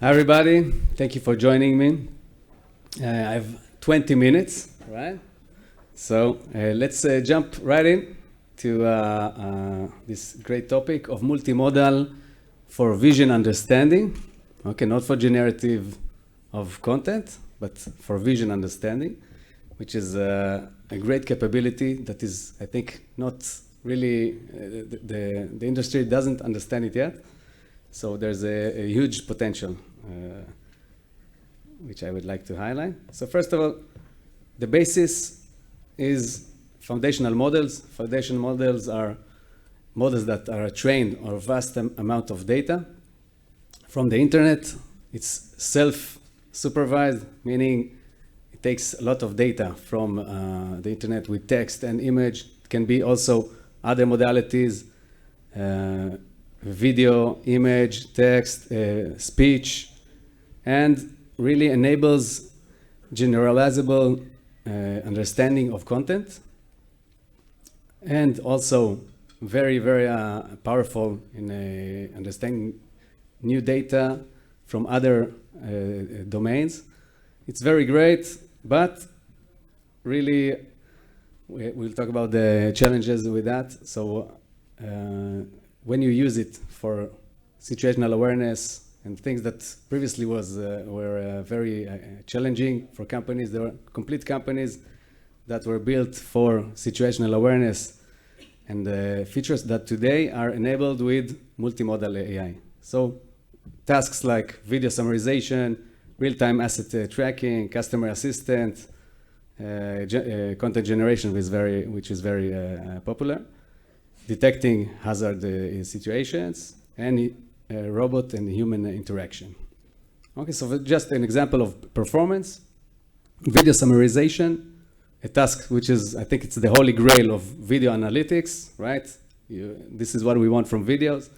Hi everybody, thank you for joining me. I have 20 minutes, right? So let's jump right in to this great topic of multimodal for vision understanding. Okay, not for generative of content, but for vision understanding, which is a great capability that is, I think, not really, the industry doesn't understand it yet. So there's a huge potential, which I would like to highlight. So first of all, the basis is foundational models. Foundational models are models that are trained on a vast amount of data from the internet. It's self-supervised, meaning it takes a lot of data from the internet with text and image. It can be also other modalities, video, image, text, speech, and really enables generalizable understanding of content, and also very, very powerful in understanding new data from other domains. It's very great, but really we'll talk about the challenges with that. So when you use it for situational awareness and things that previously were very challenging for companies, there were complete companies that were built for situational awareness and features that today are enabled with multimodal AI. So tasks like video summarization, real-time asset tracking, customer assistant, content generation, which is very popular, detecting hazard situations, and robot and human interaction. Okay, so just an example of performance. Video summarization, a task which is, I think it's the holy grail of video analytics, right? This is what we want from videos.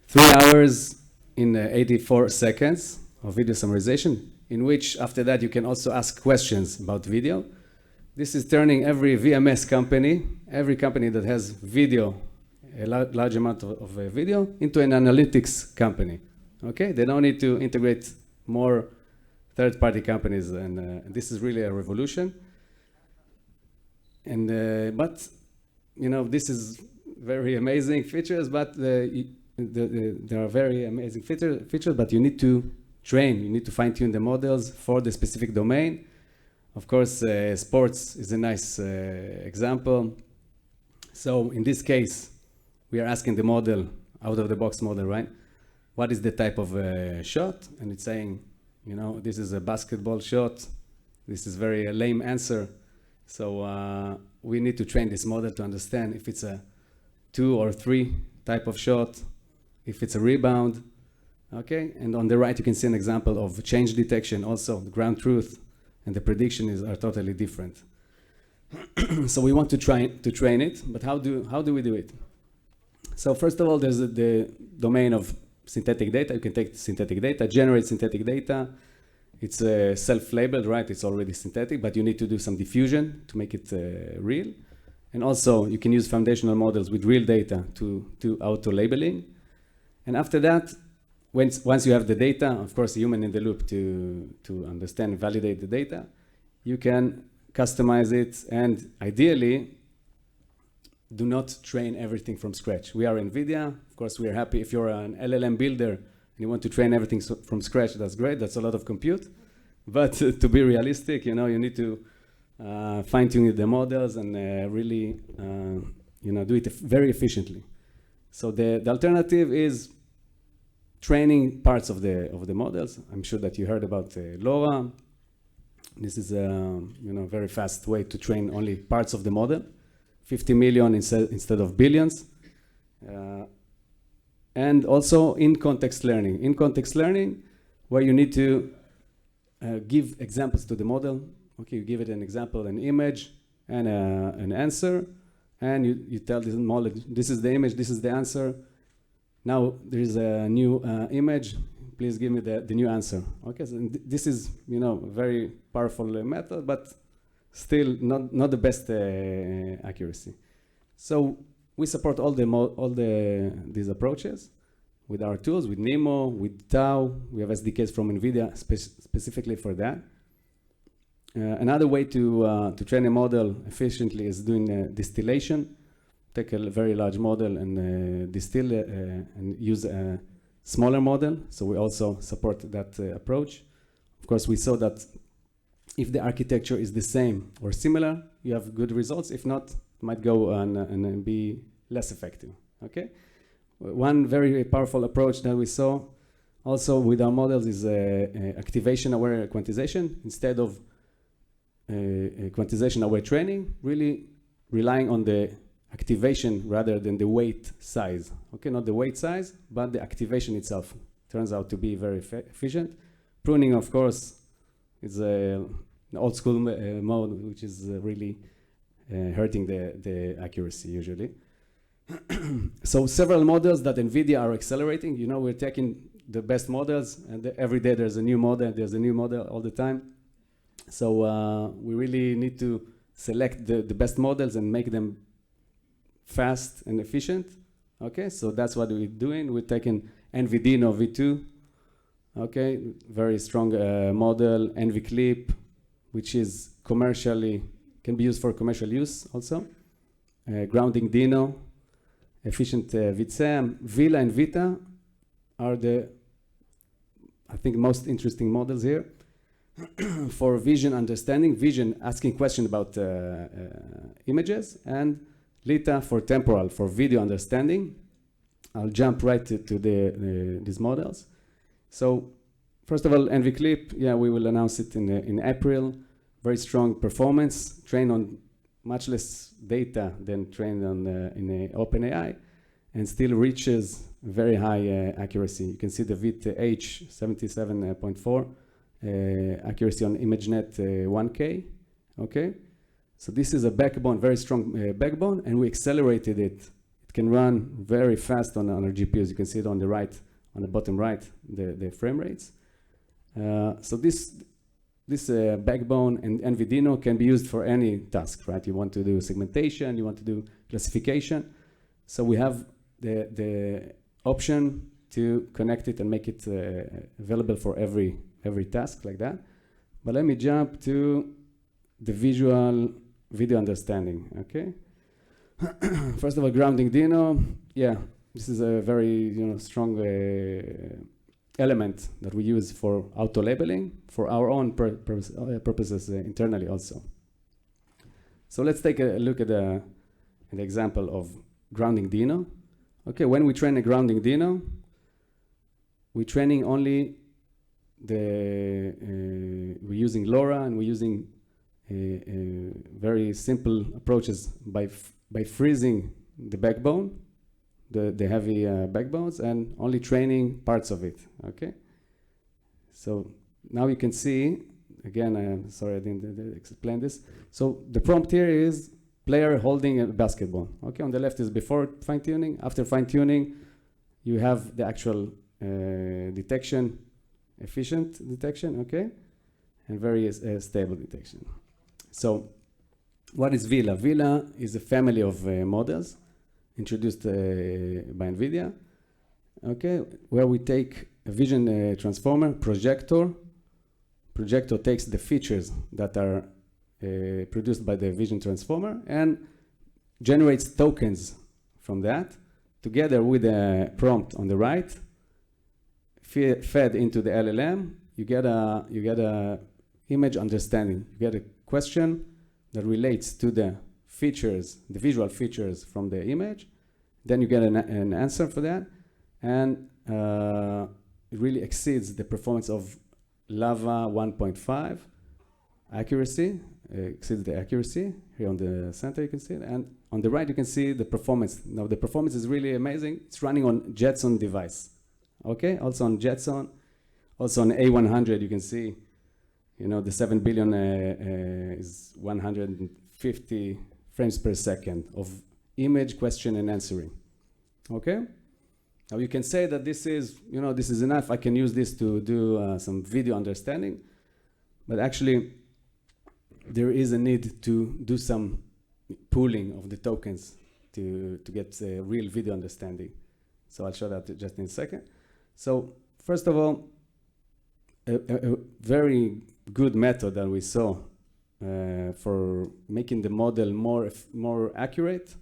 3 hours in 84 seconds of video summarization, in which after that you can also ask questions about video. This is turning every VMS company, every company that has video, a large amount of video, into an analytics company. Okay, they don't need to integrate more third-party companies, and this is really a revolution. And but you know, this is very amazing features, but there are very amazing features, but you need to train, you need to fine-tune the models for the specific domain. Of course, sports is a nice example. So in this case, we are asking the model, out-of-the-box model, right? What is the type of shot? And it's saying, you know, this is a basketball shot. This is very lame answer. So we need to train this model to understand if it's a 2 or 3 type of shot, if it's a rebound, okay? And on the right, you can see an example of change detection, also the ground truth, and the prediction are totally different. So we want to train it, but how do we do it? So first of all, there's the domain of synthetic data. You can take synthetic data, generate synthetic data. It's self-labeled, right? It's already synthetic, but you need to do some diffusion to make it real. And also, you can use foundational models with real data to auto-labeling. And after that, once you have the data, of course, a human in the loop to understand and validate the data, you can customize it, and ideally, do not train everything from scratch. We are NVIDIA. Of course, we are happy if you're an LLM builder and you want to train everything from scratch, that's great. That's a lot of compute. But to be realistic, you know, you need to fine-tune the models and really, you know, do it very efficiently. So the alternative is training parts of the models. I'm sure that you heard about LoRa. This is a very fast way to train only parts of the model, 50 million instead of billions. And also in-context learning. In-context learning, where you need to give examples to the model. Okay, you give it an example, an image, and an answer, and you tell this model, this is the image, this is the answer. Now there is a new image. Please give me the new answer. Okay, so this is a very powerful method, but still not the best accuracy. So we support all these approaches with our tools, with Nemo, with Tau. We have SDKs from NVIDIA specifically for that. Another way to train a model efficiently is doing distillation. Take a very large model and distill it and use a smaller model. So we also support that approach. Of course, we saw that if the architecture is the same or similar, you have good results. If not, it might go and be less effective. Okay. One very powerful approach that we saw also with our models is activation-aware quantization. Instead of quantization-aware training, really relying on the activation rather than the weight size. Okay, not the weight size, but the activation itself turns out to be very efficient. Pruning, of course, is an old school mode, which is really hurting the accuracy usually. So several models that NVIDIA are accelerating. You know, we're taking the best models, and every day there's a new model. There's a new model all the time. So we really need to select the best models and make them fast and efficient. Okay, so that's what we're doing. We're taking NVIDIA V2. Okay, very strong model. NVClip, which is commercially can be used for commercial use also. Grounding Dino. Efficient VTSAM, Vila and Vita are the, I think, most interesting models here for vision understanding, vision asking questions about images, and Lita for temporal, for video understanding. I'll jump right to these models. So first of all, NVClip, yeah, we will announce it in April. Very strong performance, trained on much less data than trained on in OpenAI, and still reaches very high accuracy. You can see the VT-H 77.4 accuracy on ImageNet 1K. Okay, so this is a backbone, very strong backbone, and we accelerated it. It can run very fast on our GPUs. You can see it on the right, on the bottom right, the frame rates. So this backbone and NVIDIA can be used for any task, right? You want to do segmentation, you want to do classification. So we have the option to connect it and make it available for every task like that. But let me jump to the visual video understanding, okay? First of all, grounding Dino. Yeah, this is a very strong element that we use for auto labeling for our own purposes internally also. So let's take a look at an example of grounding Dino. Okay, when we train a grounding Dino, we're training only we're using LoRa, and we're using very simple approaches by freezing the backbone, the heavy backbones, and only training parts of it. Okay, so now you can see again. I'm sorry I didn't explain this. So the prompt here is player holding a basketball. Okay, on the left is before fine-tuning. After fine-tuning, you have the actual detection, efficient detection. Okay, and very stable detection. So what is Vila? Vila is a family of models introduced by NVIDIA, okay, where we take a vision transformer, projector. Projector takes the features that are produced by the vision transformer and generates tokens from that, together with a prompt on the right, fed into the LLM. You get a image understanding. You get a question that relates to the features, the visual features from the image. Then you get an answer for that, and it really exceeds the performance of Lava 1.5 accuracy, exceeds the accuracy. Here on the center you can see it, and on the right you can see the performance. Now the performance is really amazing. It's running on Jetson device, okay? Also on Jetson, also on A100 you can see, the 7 billion is 150 frames per second of image question and answering. Okay, now you can say that this is enough. I can use this to do some video understanding, but actually there is a need to do some pooling of the tokens to get real video understanding. So I'll show that just in a second. So first of all, a very good method that we saw for making the model more accurate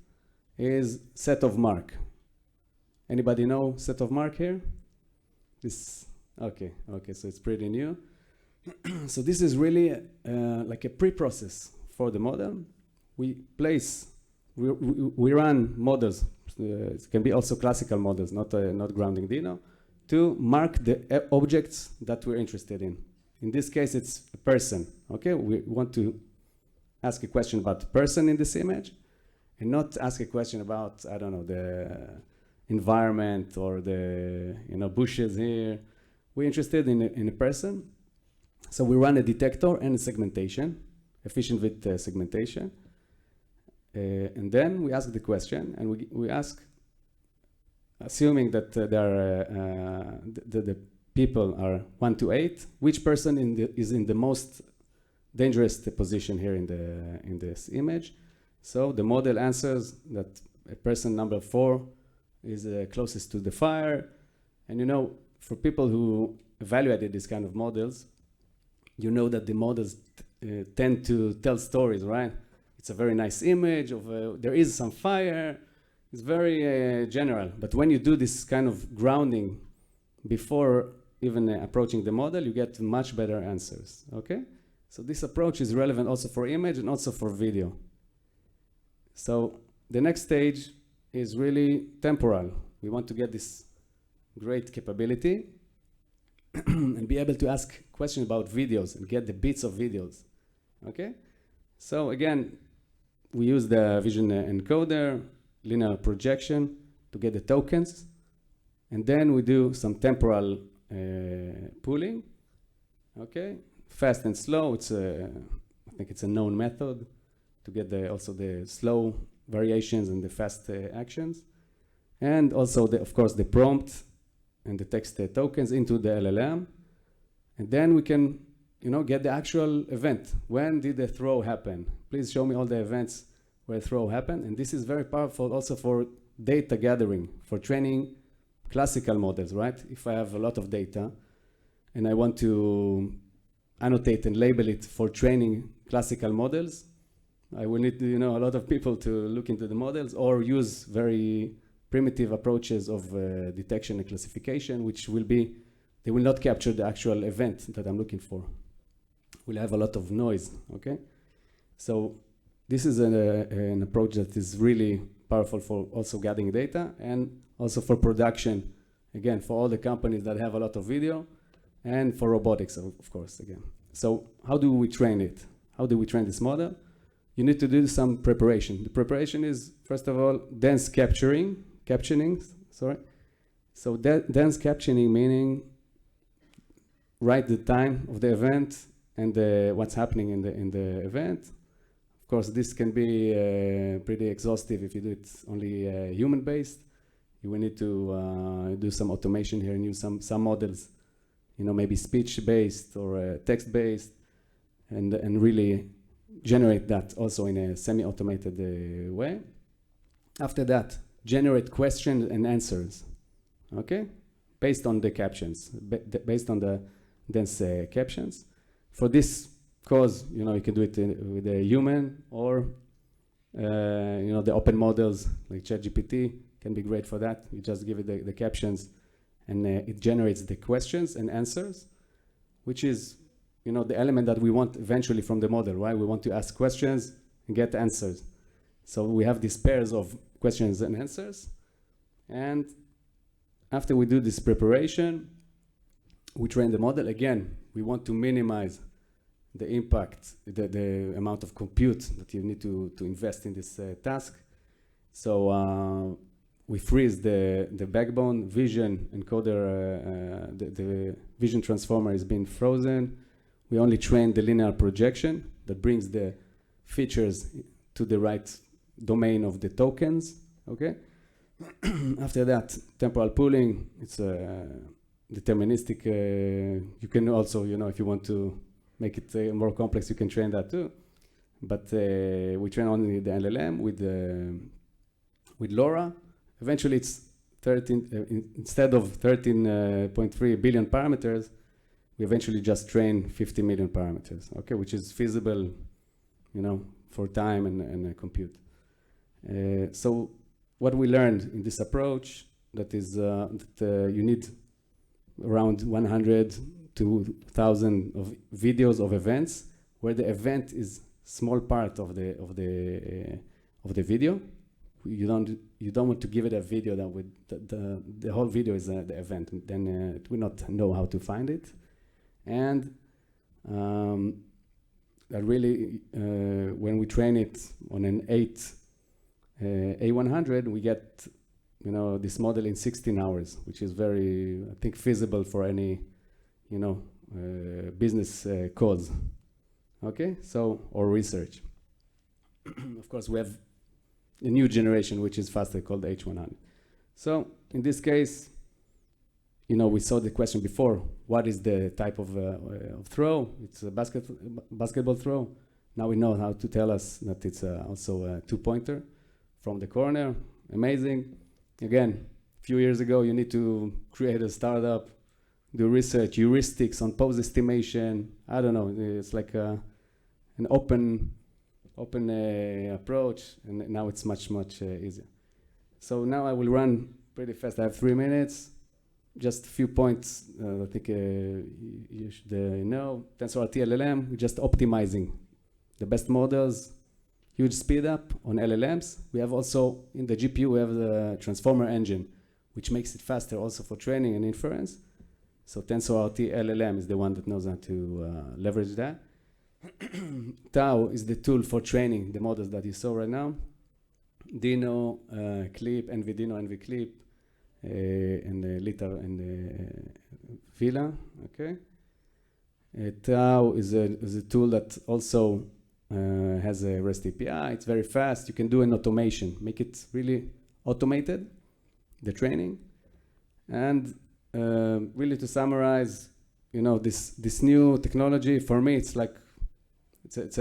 is set of mark. Anybody know set of mark here? Okay, so it's pretty new. So this is really like a pre-process for the model. We run models. It can be also classical models, not grounding Dino, to mark the objects that we're interested in. In this case, it's a person. Okay, we want to ask a question about the person in this image, and not ask a question about, I don't know, the environment or the bushes here. We're interested in a person, so we run a detector and a segmentation, efficient with segmentation, and then we ask the question, and we ask, assuming that the people are 1 to 8, which person is in the most dangerous position here in this image. So the model answers that a person number 4 is closest to the fire. And for people who evaluated these kind of models, that the models tend to tell stories, right? It's a very nice image of there is some fire. It's very general. But when you do this kind of grounding before even approaching the model, you get much better answers, okay? So this approach is relevant also for image and also for video. So the next stage is really temporal. We want to get this great capability and be able to ask questions about videos and get the bits of videos, okay? So again, we use the vision encoder, linear projection to get the tokens, and then we do some temporal pooling, okay? Fast and slow, I think it's a known method to get also the slow variations and the fast actions, and also of course the prompt and the text tokens into the LLM, and then we can get the actual event. When did the throw happen? Please show me all the events where throw happened. And this is very powerful also for data gathering, for training classical models, right? If I have a lot of data and I want to annotate and label it for training classical models, I will need a lot of people to look into the models or use very primitive approaches of detection and classification, which they will not capture the actual event that I'm looking for. We'll have a lot of noise, okay? So this is an approach that is really powerful for also gathering data and also for production, again, for all the companies that have a lot of video and for robotics, of course, again. So how do we train it? How do we train this model? You need to do some preparation. The preparation is, first of all, dense captioning. So dense captioning meaning write the time of the event and what's happening in the event. Of course, this can be pretty exhaustive if you do it only human-based. You will need to do some automation here and use some models, maybe speech-based or text-based, and really generate that also in a semi-automated way. After that, generate questions and answers, okay? Based on the captions, based on the dense captions. For this cause, you can do it with a human or, the open models like ChatGPT can be great for that. You just give it the captions and it generates the questions and answers, which is, the element that we want eventually from the model, right? We want to ask questions and get answers. So we have these pairs of questions and answers. And after we do this preparation, we train the model. Again, we want to minimize the impact, the amount of compute that you need to invest in this task. So we freeze the backbone vision encoder, the vision transformer is being frozen. We only train the linear projection that brings the features to the right domain of the tokens, okay? After that, temporal pooling, it's deterministic. You can also, if you want to make it more complex, you can train that too. But we train only the LLM with LoRa. Eventually, it's instead of 13.3 billion parameters, we eventually just train 50 million parameters, okay, which is feasible, for time and compute. So what we learned in this approach that is that you need around 100 to 1,000 of videos of events, where the event is small part of the video. You don't want to give it a video that would the whole video is the event. Then it will not know how to find it, and that really when we train it on an 8 A100, we get this model in 16 hours, which is very, I think, feasible for any business cause. Okay, so or research. Of course, we have a new generation which is faster, called H100. So in this case, we saw the question before: what is the type of throw? It's a basketball throw. Now we know how to tell us that it's also a two-pointer from the corner. Amazing. Again, a few years ago, you need to create a startup, do research, heuristics on pose estimation. I don't know. It's like an open approach, and now it's much easier. So now I will run pretty fast. I have 3 minutes. Just a few points I think you should know. TensorRT LLM, we're just optimizing the best models. Huge speed up on LLMs. We have also in the GPU, we have the transformer engine, which makes it faster also for training and inference. So TensorRT LLM is the one that knows how to leverage that. Tau is the tool for training the models that you saw right now. Dino, Clip, NVDino, NVClip, and Liter and Villa. Okay. Tau is a tool that also has a REST API. It's very fast. You can do an automation, make it really automated, the training. And really to summarize, this new technology, for me, it's like, it's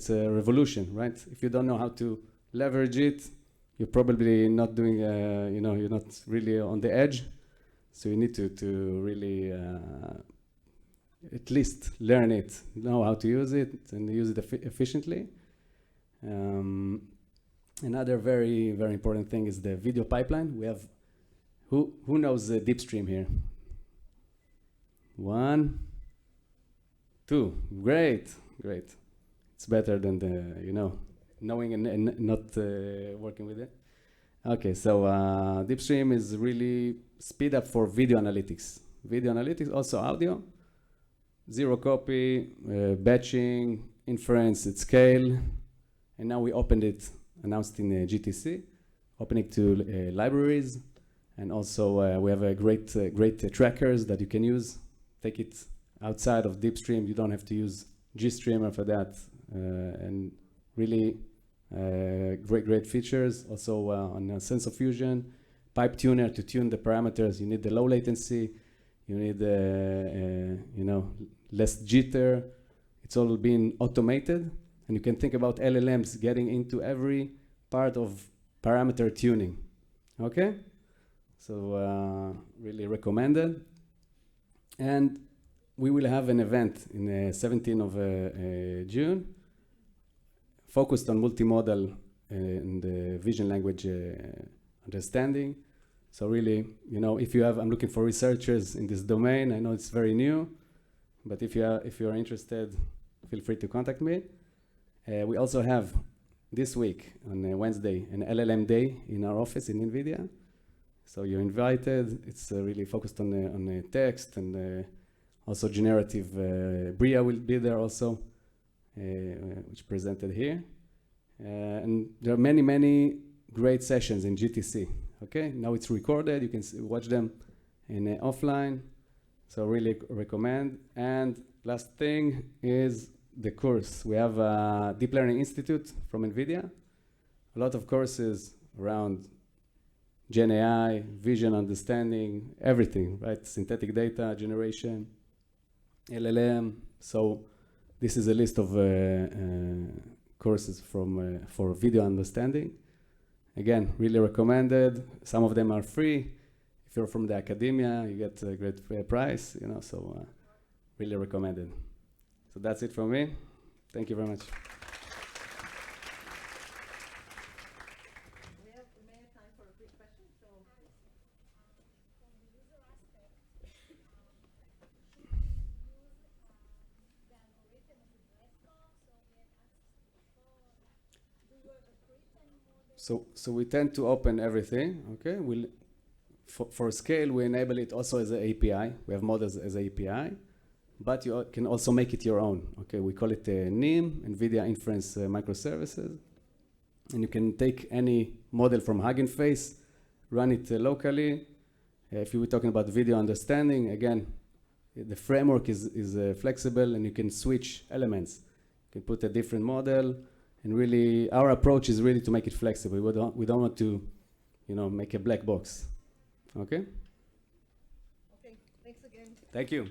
a revolution, right? If you don't know how to leverage it, you're probably not doing, you're not really on the edge. So you need to really at least learn it, know how to use it, and use it efficiently. Another very, very important thing is the video pipeline. We have, who knows the DeepStream here? 1, 2, great. It's better than the, knowing and not working with it. Okay, so DeepStream is really speed up for video analytics. Video analytics, also audio. Zero copy, batching, inference at scale. And now we opened it, announced in GTC, opening it to libraries. And also we have a great trackers that you can use. Take it outside of DeepStream. You don't have to use GStreamer for that. And really great features. Also on sensor fusion, pipe tuner to tune the parameters. You need the low latency. You need less jitter. It's all being automated, and you can think about LLMs getting into every part of parameter tuning. Okay, so really recommended. And we will have an event in 17th of June, focused on multimodal and vision language understanding. So really, if you have, I'm looking for researchers in this domain. I know it's very new, but if you are interested, feel free to contact me. We also have this week on Wednesday an LLM day in our office in NVIDIA. So you're invited. It's really focused on text and also generative. Bria will be there also, which presented here. And there are many great sessions in GTC. Okay, now it's recorded. You can watch them in offline. So really recommend. And last thing is the course. We have a Deep Learning Institute from NVIDIA. A lot of courses around Gen AI, vision understanding, everything, right? Synthetic data generation, LLM. So this is a list of courses for video understanding. Again, really recommended. Some of them are free. if you're from the academia, you get a great price, you know, so really recommended. So that's it from me. Thank you very much. We may have time for a quick question. So, from the user aspect, should we use the algorithm as a black box, or we have access to the code? Do you have a pre-trained model? So we tend to open everything, okay? For scale, we enable it also as an API. We have models as API, but you can also make it your own, okay? We call it NIM, NVIDIA Inference Microservices. And you can take any model from Hugging Face, run it locally. If you were talking about video understanding, again, the framework is flexible and you can switch elements. You can put a different model, and really, our approach is really to make it flexible. We don't want to, you know, make a black box. Okay? okay, thanks again. Thank you.